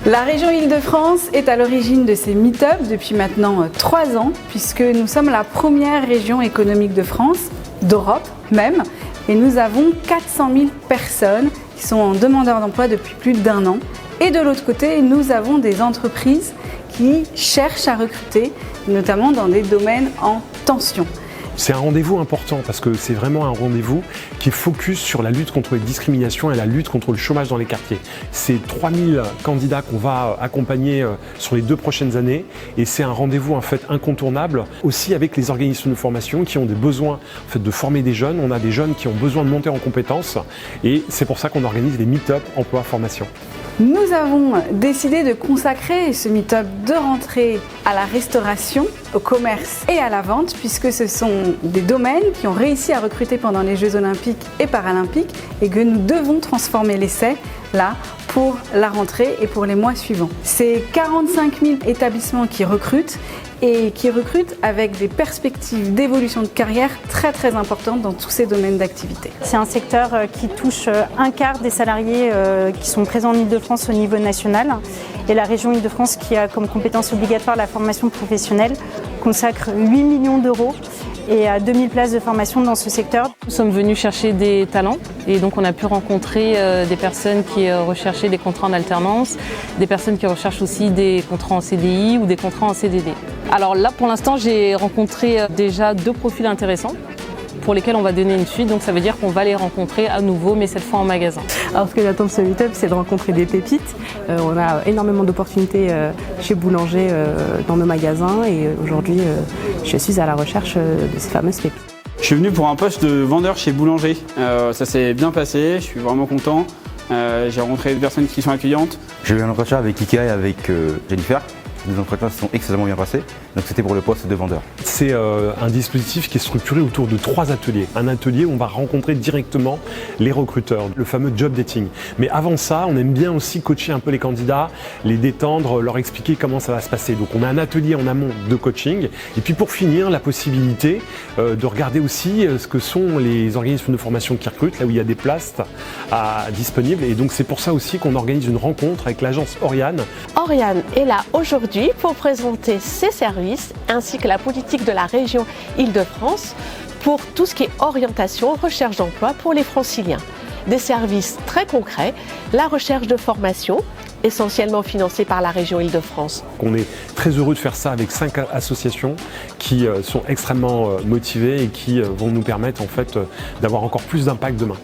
La région Île-de-France est à l'origine de ces meet-ups depuis maintenant 3 ans, puisque nous sommes la première région économique de France, d'Europe même, et nous avons 400 000 personnes qui sont en demandeurs d'emploi depuis plus d'1 an. Et de l'autre côté, nous avons des entreprises qui cherchent à recruter, notamment dans des domaines en tension. C'est un rendez-vous important parce que c'est vraiment un rendez-vous qui est focus sur la lutte contre les discriminations et la lutte contre le chômage dans les quartiers. C'est 3000 candidats qu'on va accompagner sur les 2 prochaines années et c'est un rendez-vous en fait incontournable aussi avec les organismes de formation qui ont des besoins en fait, de former des jeunes. On a des jeunes qui ont besoin de monter en compétences et c'est pour ça qu'on organise les meet-up emploi formation. Nous avons décidé de consacrer ce meet-up de rentrée à la restauration, au commerce et à la vente, puisque ce sont des domaines qui ont réussi à recruter pendant les Jeux Olympiques et Paralympiques et que nous devons transformer l'essai là pour la rentrée et pour les mois suivants. C'est 45 000 établissements qui recrutent et qui recrutent avec des perspectives d'évolution de carrière très importantes dans tous ces domaines d'activité. C'est un secteur qui touche un quart des salariés qui sont présents en Île-de-France au niveau national et la région Île-de-France qui a comme compétence obligatoire la formation professionnelle consacre 8 millions d'euros et à 2000 places de formation dans ce secteur. Nous sommes venus chercher des talents et donc on a pu rencontrer des personnes qui recherchaient des contrats en alternance, des personnes qui recherchent aussi des contrats en CDI ou des contrats en CDD. Alors là pour l'instant j'ai rencontré déjà 2 profils intéressants pour lesquels on va donner une suite, donc ça veut dire qu'on va les rencontrer à nouveau mais cette fois en magasin. Alors ce que j'attends de ce meet-up c'est de rencontrer des pépites. On a énormément d'opportunités chez Boulanger dans nos magasins et aujourd'hui je suis à la recherche de ces fameuses pépites. Je suis venu pour un poste de vendeur chez Boulanger. Ça s'est bien passé, je suis vraiment content. J'ai rencontré des personnes qui sont accueillantes. J'ai eu un entretien avec Ikea et avec Jennifer. Les entretiens se sont excellemment bien passés, donc c'était pour le poste de vendeur. C'est un dispositif qui est structuré autour de 3 ateliers. Un atelier où on va rencontrer directement les recruteurs, le fameux job dating. Mais avant ça, on aime bien aussi coacher un peu les candidats, les détendre, leur expliquer comment ça va se passer. Donc on a un atelier en amont de coaching et puis pour finir, la possibilité de regarder aussi ce que sont les organismes de formation qui recrutent, là où il y a des places disponibles. Et donc c'est pour ça aussi qu'on organise une rencontre avec l'agence Oriane. Oriane est là aujourd'hui pour présenter ses services ainsi que la politique de la région Île-de-France pour tout ce qui est orientation, recherche d'emploi pour les franciliens. Des services très concrets, la recherche de formation, essentiellement financée par la région Île-de-France. On est très heureux de faire ça avec 5 associations qui sont extrêmement motivées et qui vont nous permettre en fait d'avoir encore plus d'impact demain.